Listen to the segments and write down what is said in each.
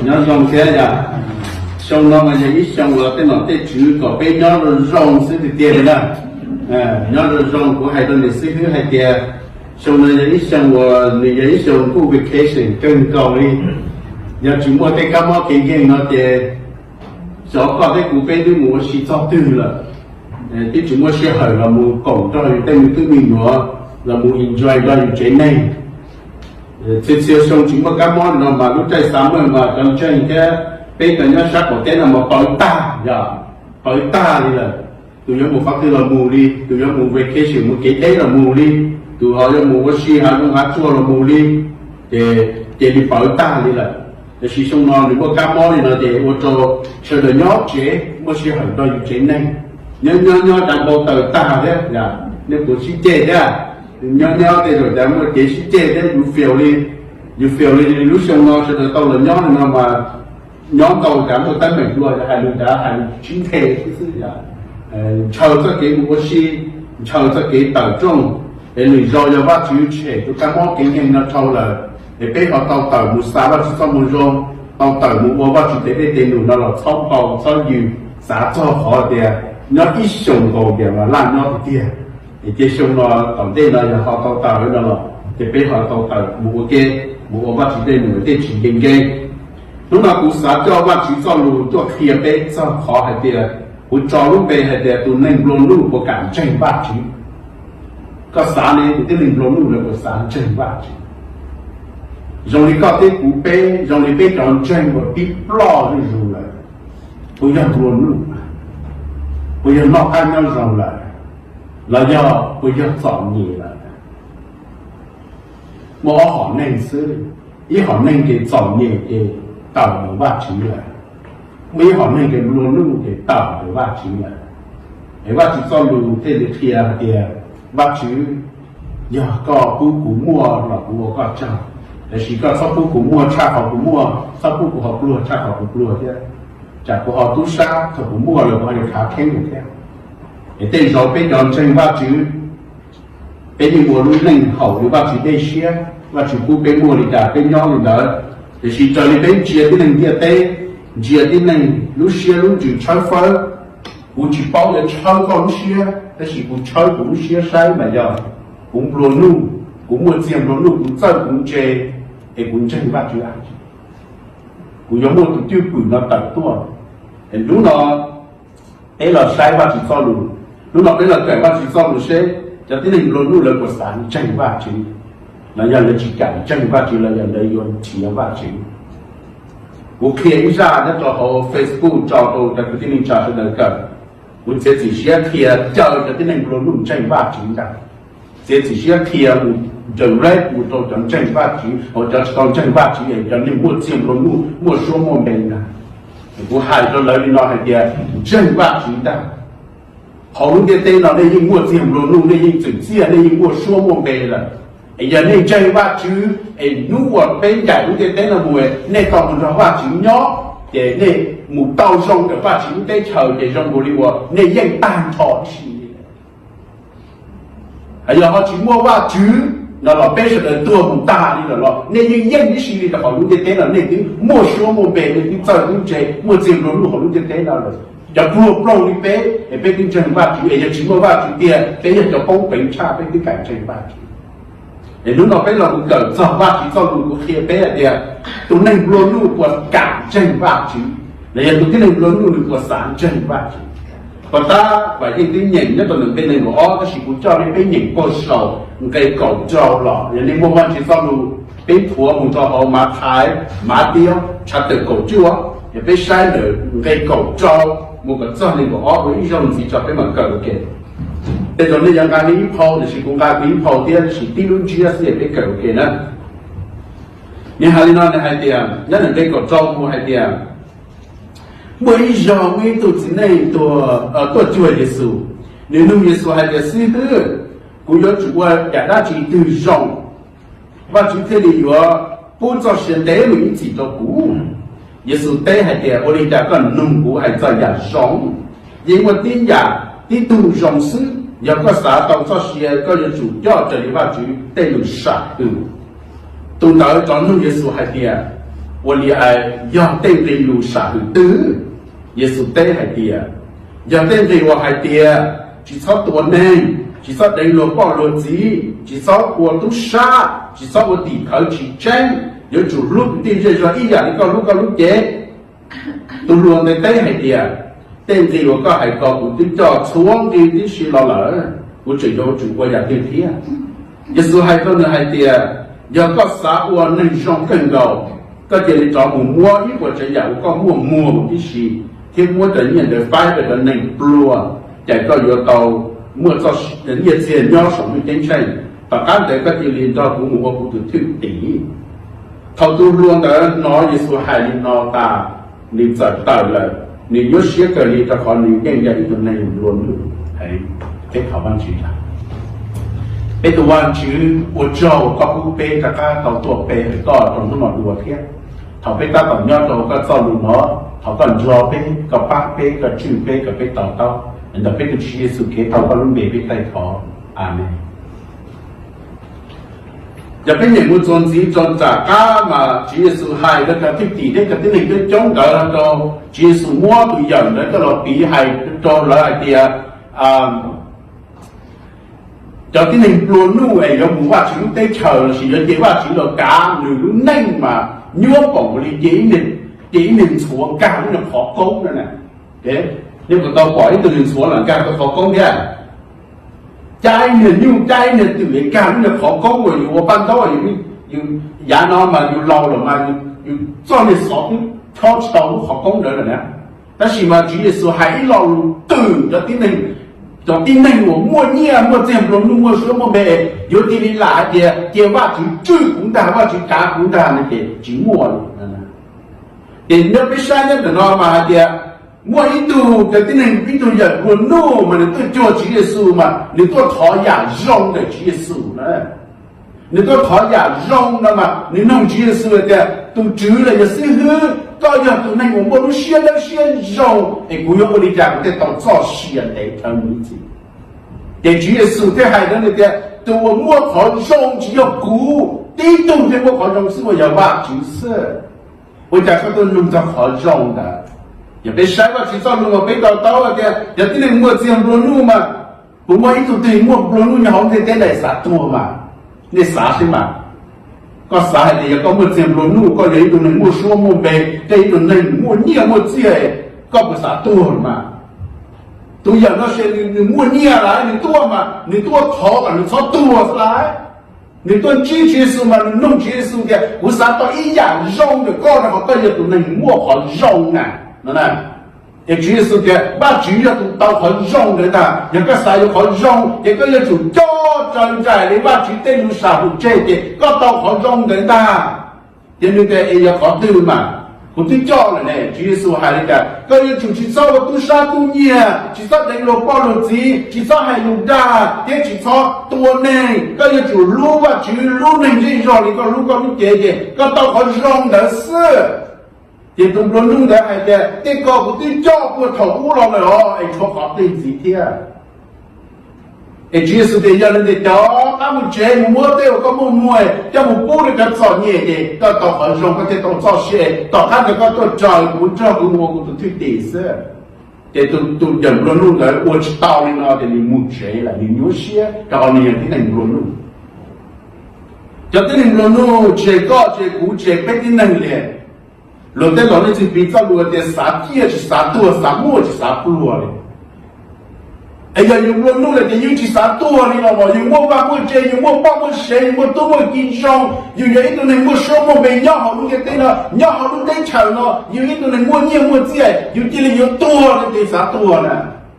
nhớ rong thế nhá xong nó mà những xong rồi cái nó cái chữ có cái nhớ rồi rong sẽ được tiền đó nhớ rồi rong của hai đứa này sẽ thứ hai tiền xong rồi những xong rồi những xong của vacation cần cầu đi giờ chúng mua cái cam mót cái nó tiền cho có cái cụ bên đi mua xí cho tư là cái chúng mua xe hỏi là mua cổng cho tên cứ mình nữa là mua enjoy đó những chuyện này thế xong chúng mua cam mót nó mà lúc chạy sáng rồi mà trong chơi cái bây giờ nhớ sắc một cái là một tối ta đi là tụi nhớ một phát tư là mù đi tụi nhớ một vacation một cái đấy là mù đi tụi họ nhớ một cái xí hà đông hát chua là mù đi để đi tối ta đi là để sử dụng nó để mua cam mót thì nó để ô tô chờ đợi nhót chế mua xe hỏi đòi những chế này nhớ đặt bộ tờ ta đấy là nếu có xí chế đấy nhớ thì rồi đã mua chế xí chế đấy you feel đi lúc xong nó sẽ được tàu là nhót nó mà nhóm tàu cả một tấn mình đua hai lượt đã hai chính thể cái thứ là chờ cho cái mua xí chờ cho cái tàu trung để lười rồi cho bác chú chế tôi cam mót cái nhân nó thâu là để bây họ tàu một xã bác chú xong một rong tàu một bác chú để tiền nó là xong tàu xong nhiều xã cho họ để nó ít dùng cầu để mà làm nó tiền thì cái dùng nó tổng tiền là họ tàu nó là để bây họ tàu một bác chú để một cái chỉ kinh doanh lúc nào cũng xã cho bác chú cho lù cho kia bé cho họ hay tiền cũng cho lúc bé hay tiền tụi nên luôn luôn có cảm tranh bác chú có xã này thì nên luôn luôn là có xã tranh bác chú rồi có cái cụ bé rồi bé còn tranh một tí lo đi rồi lại bây giờ luôn luôn bây giờ nó ăn nhau rồi lại là do bây giờ chọn gì lại mà họ nên xứ ý họ nên cái chọn gì cái tạo được ba chữ lại mấy họ nên cái luôn luôn cái tạo được ba chữ lại cái ba chữ cho luôn thế thì thì ba chữ giờ có cụ mua là cụ có chăng để chỉ có sau cụ mua cha họ cũng mua sau cụ họ mua cha họ cũng mua thế chả của họ tu sa thì cũng mua là họ được khá khen được thế để tên rồi bên đó trên ba chữ bên đi mua lúc này hậu thì ba chữ đây xia ba chữ cụ bên mua thì cả bên nhau thì đó để chỉ cho đi bên chia cái này chia cái này lúc xia lúc chữ chơi phơi cũng chỉ bao giờ chơi con xia để chỉ cũng chơi cũng xia sai mà giờ cũng luôn luôn cũng mua tiền luôn luôn cũng chơi cũng chơi thì cũng chơi ba chữ ăn cũng giống một cái tiêu cử nó tận tua thì lúc đó đấy là sai ba chữ so luôn lúc đó đấy là cái ba chữ so luôn sẽ cho tới nên luôn luôn là của sản tranh ba chữ là giờ là chỉ cả tranh ba chữ là giờ đây yon chỉ ba chữ cũng khi ra nó cho họ Facebook cho họ tại cái nên cho họ được cả cũng sẽ chỉ khi cho tới nên luôn luôn tranh ba chữ cả sẽ chỉ khi direct một tổ chức tranh ba chữ hoặc者是tranh ba chữ này cho nên mua tiền luôn mua số mua mình là của hai cho lấy nó hay kia tranh ba chữ ta họ lúc cái tên nó đây nhưng mua tiền luôn đây nhưng chữ chia đây nhưng mua số mua mình là giờ nên tranh ba chữ nu ở bên cạnh lúc cái tên là mùi nên còn một ba chữ nhỏ để nên một tàu sông cái ba chữ cái chờ để trong bộ đi qua nên dân tan thọ chỉ giờ họ chỉ mua ba chữ nó là bây giờ là tua một ta đi là nên những dân những gì là họ lúc cái là nên cái mua số mua bể nên cái giờ những chế mua tiền luôn họ lúc cái là giờ mua pro đi bé để bé kinh doanh ba chữ giờ chỉ mua ba chữ tiền bé giờ cho công bình cha bé cái cảnh tranh ba chữ để lúc nào bé là một cỡ giờ ba chữ sau lúc của kia bé là tiền tụi nên luôn luôn của cảnh tranh ba chữ để giờ tụi cái này luôn luôn của sản tranh ba chữ còn ta phải cái nhìn nhất là bên này của họ cái sự cũng cho nên bên nhìn cô sầu cái cổ trâu lọ nên mua bán chỉ sau luôn bên phù một cho họ mà thái mà tiêu chặt từ cổ chúa để bên sai được cái cổ trâu một cái cho nên của họ với dùng gì cho cái mặt cờ kia để rồi nên những cái này phao thì sự cũng cái này phao tiền sự tiêu luôn chia sẻ cái cờ kia nữa nhưng hai lần này hai tiền nhất là cái cổ trâu mua hai tiền bây giờ mấy tổ chức này tổ chúa Giêsu nếu nông Giêsu hay là sư tử cũng có chủ nhà đã chỉ từ rộng và chúng thế thì bố cho hiện tế mình chỉ cho cũ Giêsu tế hay là ở đây đã còn nông cũ hay cho nhà rộng nhưng mà tin nhà đi từ rộng sư giờ có xã tàu cho xe có những chủ cho trở đi vào chủ tế được sạch từ tụi tới cho nông Giêsu hay là 我里爱要对对路啥的得，耶稣对还跌，要对对我还跌，至少多年，至少对路保罗子，至少我都杀，至少我抵抗竞争，有主路对这说一样的路嘅，都路的对还跌。但是我个系个我对照窗嘅啲事落嚟，我最多做過日對天，耶穌係個人係啲，有個啥我能上更高，個叫你找我摸一個只有個摸啲事，天摸的人的快樂的能不啊，再個要到摸咗人嘅錢要上面點稱，大家對個叫你找我摸不到脱地，頭都亂的攞耶穌係你攞大，你就到了。你有些个你的话，你更加一个内容论路，哎，这考完局了。这个完局，我知道我搞不背，大家搞多背，搞懂那么多天。头背大搞鸟头，个造路喏，头个抓背，个八背，个九背，个背刀刀，人家背个企业是给头个轮背背带头，阿门。入邊人會種子種雜家嘛，主耶穌係嗰個貼地的嗰啲嚟嘅種嘅就主耶穌摸對人嘅嗰個比係做來啲就啲人亂路誒，有冇話錢得長時，有啲話錢就假亂拎嘛，如果講你幾年錯假你就學工嘅呢？誒，你個到擺對人錯人家個學工嘅。trái này từ cái cam nó khó có người yêu ban đầu yêu giá nó mà yêu lâu rồi mà yêu cho nên sống cho sống khó công nữa rồi nè,但是嘛，主耶穌係路對咗啲人，就啲人我摸嘢摸這樣弄摸什麼咩？有啲你拿嘅話就追公大，話就假公大那嘅就摸了，人家被山人的那嘛嘅。我一度在啲人邊度人我弄嘛，你都做主耶穌嘛，你都討厭用的主耶穌呢，你都討厭用的嘛，你弄主耶穌的都煮了有時候，高樣都那我們先用，誒，古有我哋講的到做先嚟聽你知，嘅主耶穌的係嗰啲嘅，都我摸可用只有古，啲東西我可用是我要話就是，我講嗰都弄咗可用的。也别晒吧，至少如果被到了的，有啲人摸这样路路嘛，我摸一度对摸路你好在来啥多嘛，你啥是嘛？个啥的也个摸这样路，个有一种人摸说摸背，这一种人摸捏摸这，个不啥多嘛？都有那些你摸捏来，你多嘛？你多讨啊，你讨多来。你对机器是嘛？你弄机器的，我啥到一样用的，搞得好多也都能摸好用啊。嗱嗱，亦主要是嘅，把主要都好用嘅啦，一個啥又好用，一個要做多進在你把主對路啥不這嘅，個都好用嘅啦，因為嘅也要好對嘛，我對教了呢，主要是係嘅，個要做至少個都啥都嘢，至少你落包落紙，至少係用得，啲至少多呢，個要做路啊，做路能至少你個路個你嘅嘅，個都好用的是。也都不弄的还的，这个不对照顾头了没有？哎，说好对几天，哎，就是的，要人的叫，他们这摸的我个摸摸哎，要么不的个造孽的，到很容个这都造些，到他那个都照顾我都去得是，这都人不弄的，我知道你那的你没谁了，你有些，然后你也不能不弄，叫的你不弄，这个这股这别的能力。落在老那就比较落的啥地是啥多，啥么是啥不落的。哎呀，有我弄了的有是啥多的了嘛？有我把我这，有我把我谁，我多么紧张。有一个人我说我没养好路的对了，养好路得长了。有一个人我念我这，有的人有多的对啥多呢？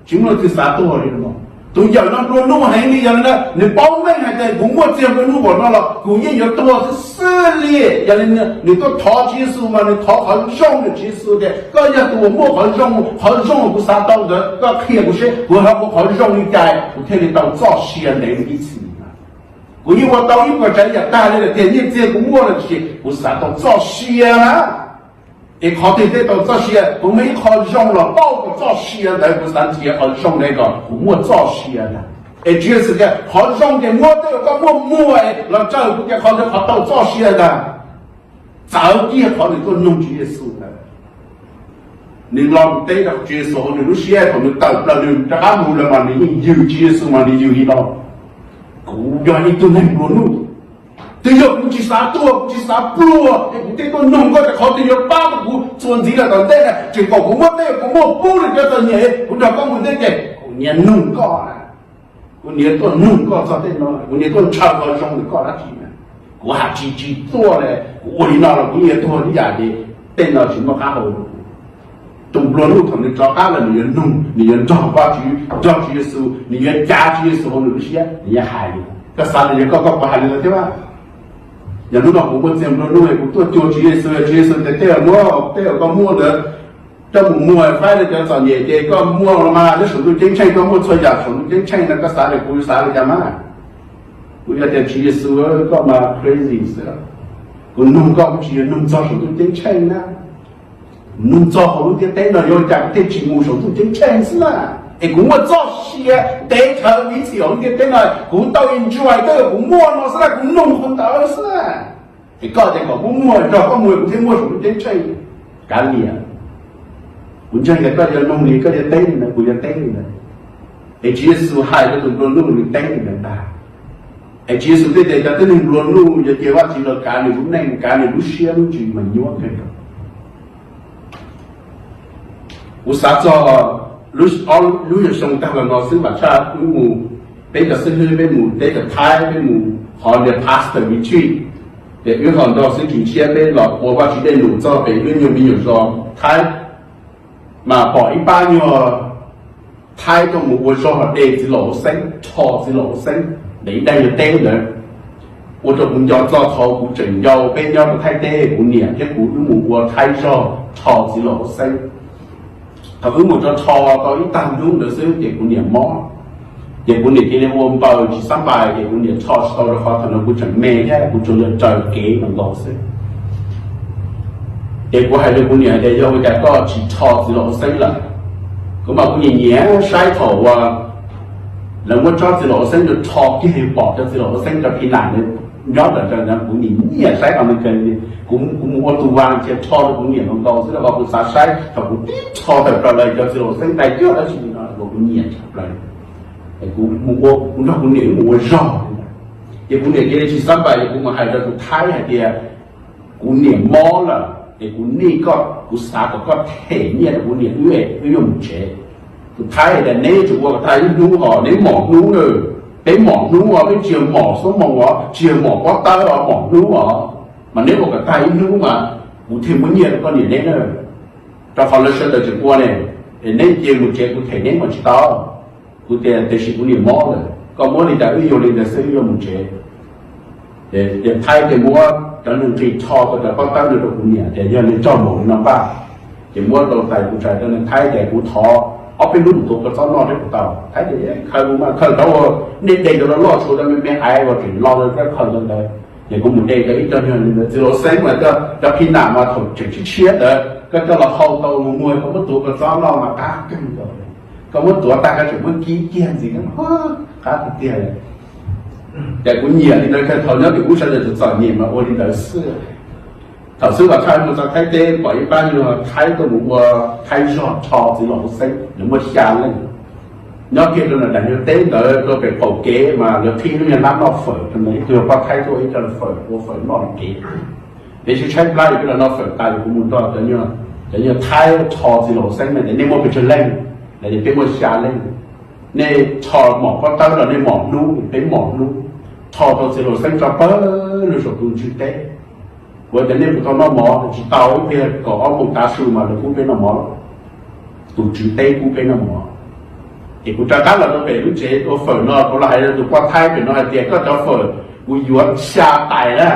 就我对啥多的了嘛？都有那多弄很的人呢，你包妹还在我这个路过那了，古也有多是势力，人呢，你都讨技术嘛，你讨很用的技术的，个要多么很用不啥道德，个看不是，我还不很用一点，我看你到早些来一次嘛，我以为到一个人也带来了点，你这个我了去，我啥到早些了。你考对这到这些，我们一考用了，包括这些来不三天好用那个，我这些的，哎，就是的，好用的我都有个我摸哎，那这个考到这些的，早期可能都弄这些事了。你老对着这些候，你都写同你到了你这阿姆了嘛？你有这些事嘛？你就一道，古人你都能不弄。对呀，不去杀多，不去杀不咯？你对个弄个就考虑要八个股，存钱了当对了，这个股我对股我不了叫做你，我叫讲我对的，你弄个了，我你都弄个做对喏，我你都超过中的搞了几年，我还积极做嘞，我你那了我也多你家的，电脑什么干好。懂不了路同你找干了，你要弄，你要找花局，找局的时候，你要家居的时候，有些你也害的，这啥人家搞不害的对吧？人都讲我们这么多路，我多交局的时候，局的时候得个摸的，这摸反正叫做你这个摸了嘛，这手都真称个摸出家，手都真称那个啥的，故意啥的干嘛？我要在局的时候干嘛 crazy 是了，我弄搞不局，弄早手都真称呢。弄做好的电脑要讲的节目手都真真是啦，我做些电头你用的电脑，我抖音之外的我摸了是啦，我弄很到是啦，搞这个我摸着我摸不听我手都真真，干你啊！我讲个个要弄你个要电呢，不要电呢，技术还是都弄你电的啦，技术对对，但是你弄就电话机了，干你不能干你不写就没用的。我啥做路有上当个老师话差我俾个师傅俾我俾个胎俾我學嘅 pass 的回去，有很多事情先俾老我把去俾路做俾有沒有說胎嘛跑一般個胎都冇我說係隻老生錯隻老生你帶要帶人。我就唔要做錯股整要俾要太帶股年一股都冇我太咗錯隻老生。他跟我说超到一当中的时候，结果年毛，结果你今天我们报去300，结果你超到的话，可能不成每天不就要找给能老师，结果还是过年的要在搞去超子老师了，咁嘛过年晒头啊，人我找子老师就超给报的子老师就偏难的，要的这人过年你也晒他们跟的。我读完些抄的工业能导致了我啥晒，他不必抄的出来，就是老生带掉的是那个工业出来。我那工业我绕，也工业给你去300，我们还在做太下的工业毛了，工业个啥个体验的工业越用钱，太的那就我太用哦，你忙碌了，别忙碌啊，别只忙什么啊，只忙光单啊，忙碌啊。mà nếu một cái tay nếu mà cụ thể muốn nhiều con gì đấy nữa cho họ lên sân được chừng qua này để nên chơi một chơi cụ thể nên mà chỉ to cụ thể để chỉ cụ nhiều mỏ rồi còn muốn thì đã ví dụ để sử dụng một chơi để thay cái mua cho nên chỉ cho có thể có tăng được cụ nhiều để giờ nên cho một năm ba chỉ mua đồ thay cụ trái cho nên thay để cụ thọ ở bên lúc tụ cái nó đấy cụ tàu thay để khai mà khai đâu nên để cho nó lo số đó mới ai vào chuyện lo được cái khai lên đây也我们这个一段人的这个生活的要偏南嘛，头就去切的，个叫了好多我们我们多个长老嘛，干更多的，个我多大概就我几件子个，啊，干不掉嘞。在过年里头看头那个故事的就早年嘛，我里头是，头先话开我在开的，搞一般就开个我开上超子老生，那么下冷。nó kia là đánh cho tế tới tôi phải khẩu kế mà nó khi nó nhận nó phở thì mấy tôi có thay tôi cho nó phở nó là kế để chứ check lại cái là nó phở tại của mình đó để như thay cho gì lộ xanh này để nên mua cái chân lên để cái mua xả lên nên cho mỏ có tao là nên mỏ nu cái mỏ nu cho gì lộ xanh cho bớt nó số tu chữ tế với cái nên của nó mỏ chỉ tao cái có một cá sư mà nó cũng cái nó mỏ tu chữ tế cũng cái nó mỏ thì cũng cho các là nó về lúc chế tôi phở nó có lại là tôi qua thay về nó là tiền có cho phở của yuan xa tài đó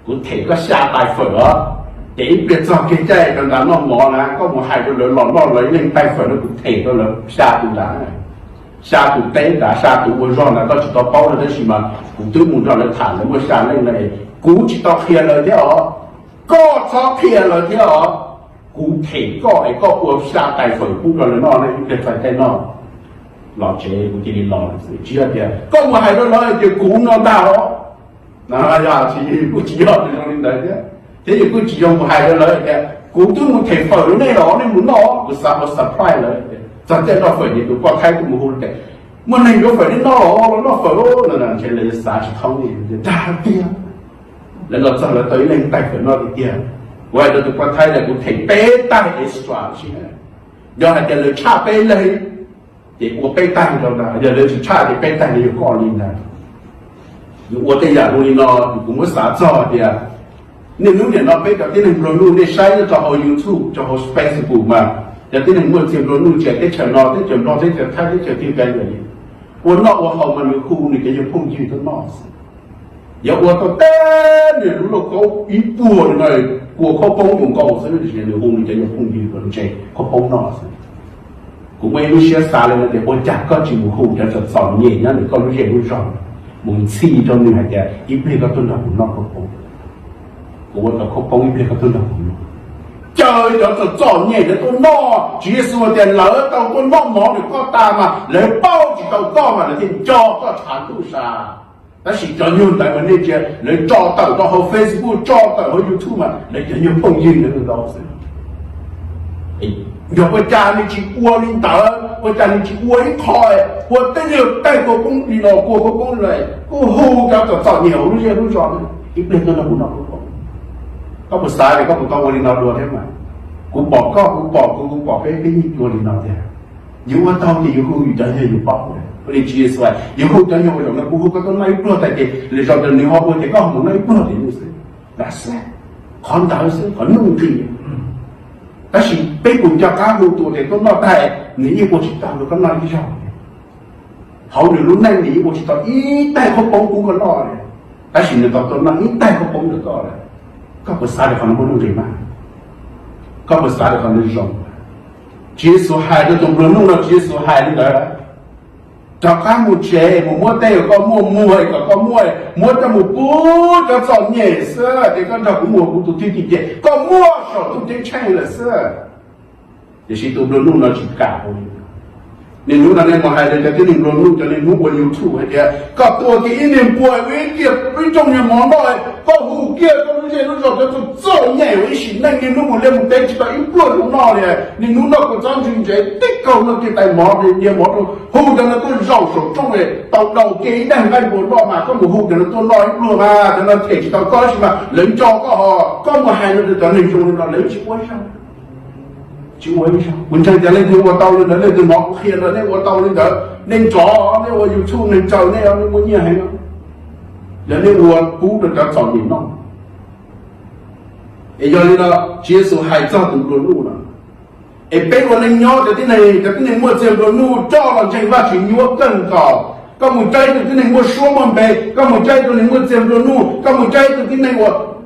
của thể có xa tài phở đó để biết cho cái trái còn đã nó mỏ là có một hai cái lớn lon nó lấy lên tay phở nó cũng thể đó là xa tụ đá này xa tụ tế đã xa tụ của giòn là có chỉ có bao là cái gì mà cũng tôi muốn cho nó thẳng nó mới xa lên này cũng chỉ có kia lời thế đó có cho kia lời thế đó cũng thể có của xa tài phở cũng rồi nó này để phải tay nó lọ chế cũng chỉ đi lọ chỉ là thế có một hai đứa nói thì cú nó đau đó là chỉ cũng chỉ học thì trong đấy thế thế thì cứ chỉ dùng một hai cái lời kìa cũng tôi muốn thể phở này đó nên muốn nó cứ sao mà surprise lời chẳng thể nó phải đi cứ qua khai cũng muốn kìa mà này nó phải đến nó phở là trên lấy xã chỉ thông thì trả tiền là nó rằng là tới lên tay phải nó đi tiền ngoài đó tôi qua khai là cũng thể bé tay extra chứ do là cái lời trả bé lấy thì của bé tay đâu là giờ lời chỉ trả thì bé tay thì có liền này我这样东西呢，如果啥做的，你如果那别个的人路你晒了就好 YouTube， 就好 Facebook 嘛，有的人我见路路接的钱咯，的钱咯，这钱他的钱丢干了的，我那我好嘛，你哭你给人碰见都闹死，有我到单你如果搞一波的那，我靠帮用高手的钱，你红你给人碰见都这，靠帮闹死。我为了些啥了呢？我价格就不好，就是造孽，让你搞路线路上。mình xì cho người kia ít biết cái tuần nào cũng nó không có tôi không có ít biết cái tuần nào cũng chơi cho tôi chọn nhẹ để tôi no chỉ số tiền lỡ tao tôi no mỏ được có ta mà lấy bao chỉ tao có mà là tiền cho có trả tu sa ta chỉ cho nhiều tại vấn đề kia lấy cho tao cho họ Facebook cho tao họ YouTube mà lấy cho nhiều phong duyên nữa đó giờ bây giờ你去窝领导，bây giờ你去窝一块，我真有带过工地了，过工来，过后叫做造牛那些路上的，一边都不弄不ก็ภาษาเนี่ยก็บอกว่าลีนอดูใช่ไหมกูบอกให้ตัวลีนอเนี่ยอยู่ว่าตอนที่อยู่ใจอยู่เปล่าเลยพอดีจีสวยอยู่ใจอยู่ตรงนั้นกูก็ต้องไล่ปลุกแต่เด็กเลยจอดในห้องกูจะก็มึงไล่ปลุกเลยนี่สินั่นสิคนด่าสิคนนุ่งตี但是被国家干部多的都脑袋，你一过去干部跟哪里上？好的路那你我知道一代可帮不个哪嘞，但是你到那一代可帮得到嘞，搞不啥的可能不能这嘛，搞不啥的可能是什么？接受孩子总不能弄到接受孩子的。cho các một chế một mua tay có mua có mua cho một bút cho chọn nhẹ sơ thì con cho cũng mua cũng tụt thì chế có mua sổ tụt thì chạy là sơ thì chỉ tụt luôn nó chỉ cả thôi nên lúc này mà hai đứa cái nên luôn cho nên lúc vào YouTube hay kia cóตัวcái nên bùi với kia với trong những món đó có hủ kia có cái gì nó rồi cho chọn nhẹ với xí nên nên lúc một lên một tay chỉ có ít bùi lúc nào này nên lúc nào có trong chương trình tích cầu nó cái tay món thì nhiều món hủ cho nó tôi rau sổ trong này tàu đầu cái đang cái bùi đó mà có một hủ cho nó tôi nói bùi mà cho nó thể chỉ tao có gì mà lấy cho có họ có một hai nó cho nên dùng nó lấy chỉ quay sao chứ quay sao mình chơi cho lên thì qua tàu lên lên từ nó kia là lên qua tàu lên đó nên chó nên qua YouTube nên trâu nên muốn như hay không nên qua cú được cả chọn điểm nó ấy cho nên là chia số hai cho từng luôn luôn là ấy bên qua lên nhau cái này mua tiền luôn luôn cho là chơi va chỉ nhau cần có một chơi từ cái này mua số mà về có một chơi từ này mua tiền luôn luôn có một chơi từ cái này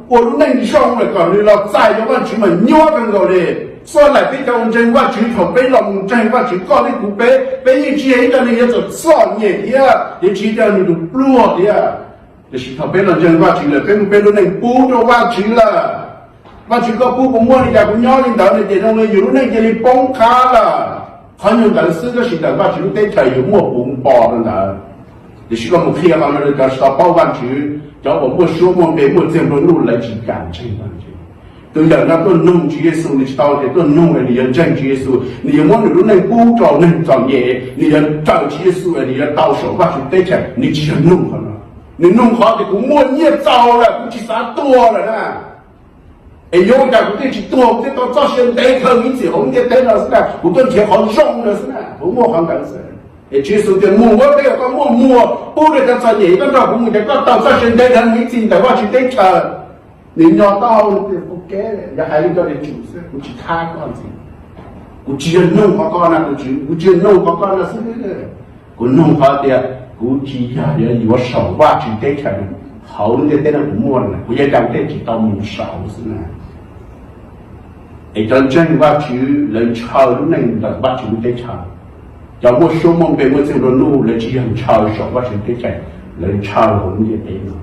qua lúc này đi xong rồi còn là sai cho bạn chỉ mà nhau cần rồi所以来比较人话举头被龙人话举高的古被一接的那些做创业的呀，一接的那种落的呀，就是头被龙人话举了，被龙人补着话举了，话举个补不摸的家不鸟领导的这种的有那这里崩卡了，很有但是个是的话举得才有摸崩包的呢，就是个目标方面的就是到保安局，叫我们说我们被我这么努来去干这个。tôi giờ nó tôi nung Chúa Giêsu thì tao thì tôi nung về liền chân Chúa Giêsu thì muốn lúc này bố trò nên trò nhẹ thì trò Chúa Giêsu thì tao số ba chục tết chẳng thì chỉ nung thôi thì nung khó thì cũng muốn nhiệt giàu là cũng chỉ xá tua rồi nè ấy vô cả cũng chỉ tua cũng tao cho xem tế thơ những gì không biết tế là sao cũng tôi chỉ họ rong là sao cũng mua hoàn cảnh sao ấy Chúa Giêsu thì mua bây giờ có mua bố được cho trò nhẹ con trò cũng muốn có tao cho xem tế thơ những gì tại qua chỉ tết chờ你要到的不给了，也还有个的主事，我去看干子，我只弄好干那我只弄好干那是那个，我弄好的，我只呀也有手把去得成，好的在那不摸了，我也讲得知道没少是呢。一张真把去人抄那个把去得成，要我说梦被我这个路了，只要抄手把去得成，人抄红也得了。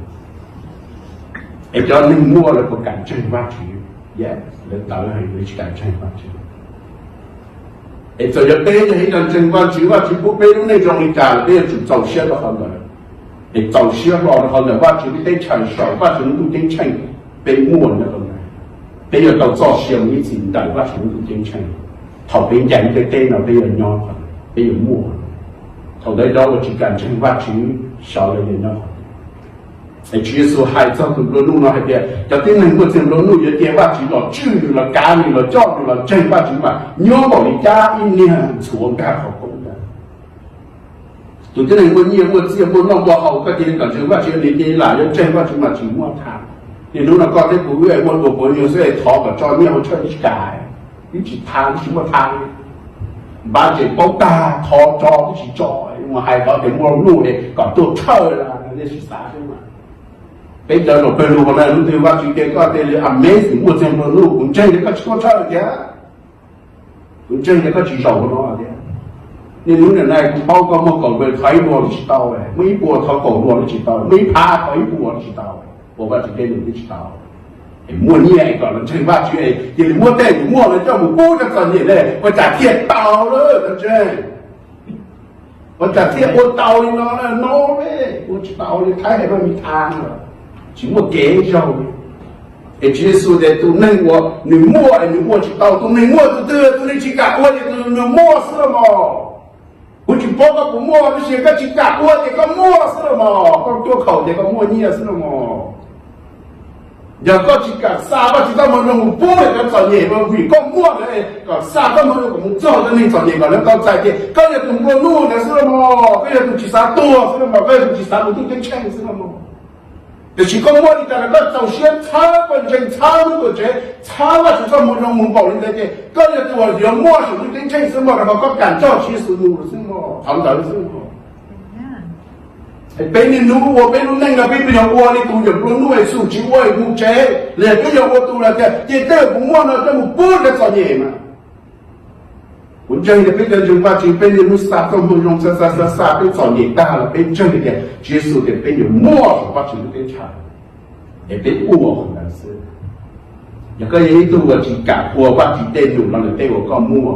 ấy cho nên mua là có cạnh tranh phát triển, yeah, để tạo ra những cạnh tranh phát triển. Ấy cho nên bây giờ hiện cạnh tranh phát triển bố bây giờ này trong cái cả bây giờ chủ giàu xe đó hơn rồi, ấy giàu xe đó hơn rồi phát triển cái tranh sản phát triển cái tranh bị mua nữa rồi, bây giờ tàu cho siêu như gì đại và chúng tôi tiến trình thầu bên dành cái tên là bây giờ nhỏ bây giờ mua thầu đấy đó là chỉ cần chân và chứ sao lại nhỏ để chỉ số hai cho tụi nó nuôi nó hay thế cho tiếng này một tiếng nó nuôi giờ tiền và chỉ là chữ là cá là cho là chân và chứ mà nhớ bảo đi cha in nè xuống cả học cũng được tụi cái này muốn nhiều muốn nhiều muốn lòng bỏ hậu cái tiền cả chứ và chứ đi đi lại cho chân và chứ mà chỉ mua thang thì lúc nào có cái cú người muốn của nhiều sẽ thọ và cho nhiều chơi đi cả cái chỉ thang chỉ mua thang ba chỉ bốc ta thọ cho cái chỉ cho mà hai có thể mua nuôi để còn tôi chơi là để xử xả chứ mà bây giờ nó bên lúc này lúc thứ ba chỉ cái có thể là amazing một trăm phần lúc cũng chơi để có chỉ có chơi chứ cũng chơi để có chỉ sầu nó chứ nên lúc này cũng bao có một cầu về thấy bùa chỉ tao này mấy bùa thọ cầu bùa chỉ tao mấy pha thấy bùa chỉ tao bùa chỉ cái đường chỉ tao mua nhẹ còn là chơi ba chuyện thì mua tiền thì mua là cho một bố cho còn gì đây và trả thiệt tao nữa thật chơi và trả thiệt ô tàu thì nó là nó đấy ô tàu thì thấy là bị than rồi chỉ một kế rồi để chỉ số để tụi nên mua chỉ tàu tụi nên mua tụi nên chỉ cả ô thì tụi nên mua sữa mà我只包个不摸，这些个只干我这个摸是了嘛，我做口这个摸你也是了嘛。giờ có chỉ cả xa và chỉ ta muốn dùng bố để cái trò nhẹ mà vì con mua đấy còn xa có muốn dùng cho cho nên trò nhẹ mà nó cao dài thì cái giờ tụi mua nuôi là xưa mà cái giờ tụi chỉ xa tua xưa mà cái giờ chỉ xa một chút cái chen xưa mà để chỉ có mua đi ta là cái đầu tiên xa quan trọng xa luôn của chế xa và chúng ta muốn dùng muốn bảo lên đây thì cái giờ tụi giờ mua sử dụng cái chen xưa mà là có cản trở chỉ sử dụng xưa mà thằng đó xưa mà bên này nuôi bênนู้นนั่งกับbên bây giờวัวนี่ตูอย่ารู้nuôiสู้ชีวัวกูเจ๊เลยก็อย่าวัวตูละแต่เจ้าผมว่าเราจะมุ่งพูดกันต่อเนื่องมาคุณเจ้าเนี่ยเป็นเรื่องว่าจริงเป็นมุสลิมต้องมุ่งลงซาเป็นต่อเนื่องได้ละเป็นเจ้าเนี่ยเจสุเนี่ยเป็นอยู่มั่วว่าจริงเป็นชาเป็นอ้วกนั่นสิอย่างก็ยังตัวจริงกับวัวว่าจริงเต้นอยู่เราเนี่ยเต้นก็มั่ว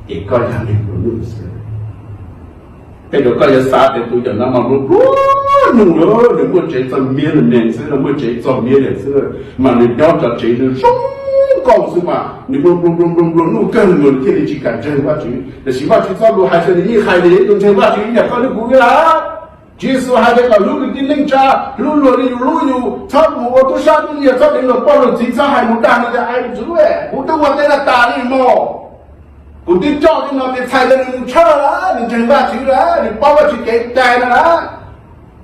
เอกก็ยังไม่รู้สิcái đó cái sao thì tôi cho nó mà luôn nung nữa đừng có chạy trong miếng là nền xưa đừng có chạy trong miếng là xưa mà nên đó cho chạy được sống còn xưa mà nếu luôn nung cơn người thì chỉ cần chơi qua chữ để chỉ qua chữ sao luôn hai chơi đi hai đấy tôi chơi qua chữ nhập vào được cũng là chỉ số hai cái lúc cái tin linh cha luôn thắp một tôi sao tôi nhiều thắp đến là bao giờ chính xác hai một đàn là ai cũng chú ấy cũng tôi quan tên là ta đi mò cũng tin cho thì nó thì thay là mình chơi đó mình chơi ba chữ đó mình bao cái chữ cái trái đó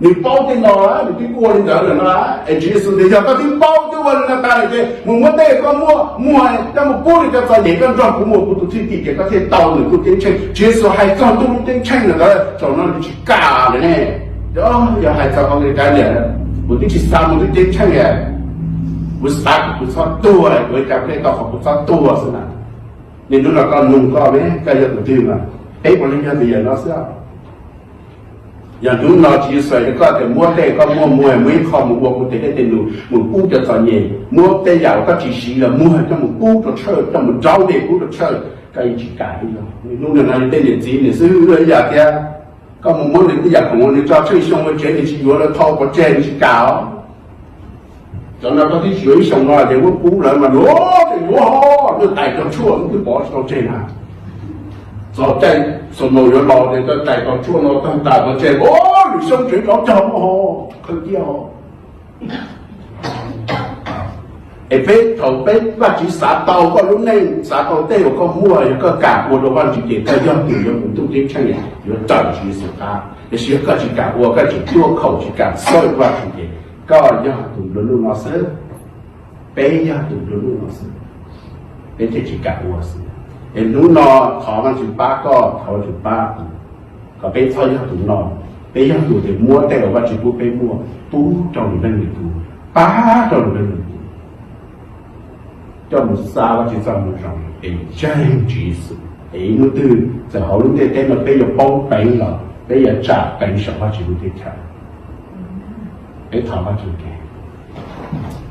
mình bao tin nó đó mình tin qua lên đó là nó đó anh chỉ số thì giờ có tin bao tôi vẫn là ta này thế mình muốn đây có mua này ta một bút thì ta phải để con tròn của một tôi thi cái có thể tàu được tôi tiến tranh chỉ số hai con tôi tiến tranh là đó cho nó chỉ cả này đó giờ hai sao con cái này một tí chỉ sao một tí tiến tranh này một sao tua này với cả cái tàu một sao tua thế nào nên lúc nào con nung con đấy cái giờ đầu tiên là ấy còn linh bây giờ nó sẽ giờ chúng nó chỉ xoay có thể mua tê có mua mấy không mua một cái tiền đủ một cú cho trò nhẹ mua tê giàu có chỉ xí là mua cho một cú cho chơi cho một rau để cú cho chơi cái chỉ cả đi rồi lúc nào tên điện gì đểซื้อเลยอยากแกก็một món nàyอยากของมันcho chơi xong rồi chơi thì chỉ vừa là thâu có chơi chỉ cả cho nên có cái chuối xong rồi thì cũng cú lại mà nó tại cho chua cứ bỏ vào trên à rồi trên xong rồi nó lò thì tôi tại cho chua nó tăng tại vào trên thì xong chuyện đó chồng không tiêu bên thầu bên và chỉ xả tàu có lúc này xả tàu tê của con mua thì có cả của đồ văn chỉ để theo dân tiểu dân cũng tôi tiến tranh này nó chọn chỉ sự ta để xíu cả chỉ cả của cái chỉ chua khẩu chỉ cả sôi và chỉ đểก็ยอดตุ่นลุ่นมาซื้อเป็นยอดตุ่นลุ่นมาซื้อเป็นที่จิกาวัวซื้อเห็นนู้นนอถอมันจุดป้าก็เขาจุดป้าก็เป็นท่อยอดตุ่นนอเป็นยอดตุ่นแต่มัวแต่ว่าจิปูเป็นมัวปูจองเป็นหนึ่งปูป้าจองเป็นหนึ่งปูจอมซาว่าจิจอมมันจองเป็นใจจีสุไอ้นู้นตื่นแต่เขาลุ้นเต้นมาเป็นอย่างป้องเป็นหรอเป็นอย่างจ่าเป็นสภาพจิปูที่ใช่ไอ้ถามว่าจุดแก่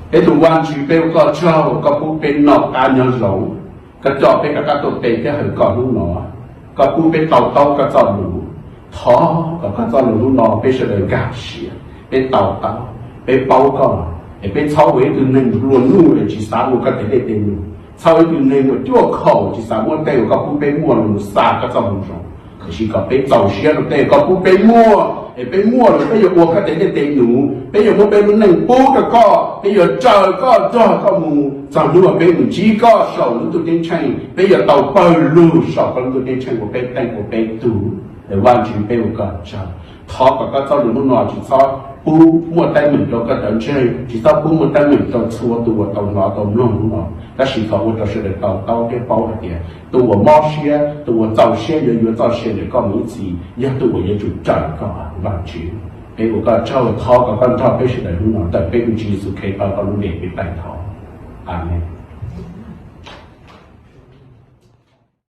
ไอ้ตัววันชีเปลก็เช่าก็ผู้เป็นนอกการยังหลงกระจอกเป็นกระตุกเตะแค่เหินก่อนลูกหนอก็ผู้เป็นเต่ากระจอกหนูท้อก็กระจอกหนูลูกหนอเป็นเฉลยกาเชียเป็นเต่าเป็นเป้าก่อนไอ้ để bên sau với từ nên luôn luôn chỉ sáng một cái để tiền sau với từ nên một chỗ khẩu chỉ sáng một tay có cũng bên mua một xa cái trong rồi chỉ có bên giàu xe nó tay có cũng bên mua để bên mua rồi bây giờ mua cái để tiền nhủ bây giờ mua bên mình bố cái co bây giờ chờ có cho có mù chẳng đúng là bên mình chỉ có sầu nó tụi đến chạy bây giờ tàu bao lưu sầu con tụi đến chạy của bên tay của bên tủ để hoàn chỉnh bên một cái chờ thọ cả các cháu đừng lúc nào chỉ sao bố mua tay mình cho các đàn chơi chỉ sao bố mua tay mình cho xua tụi tàu nó tàu nông nó các sĩ thọ cho sẽ được tàu cái bao là tiền tụi mò xe tụi giàu xe rồi giàu xe để có mấy gì nhất tụi giờ chủ trả có hoàn chỉnh bên một cái cháu thọ cả con thọ bên sẽ được lúc nào tại bên chỉ sự khai phá có lúc để bên tay thọ amen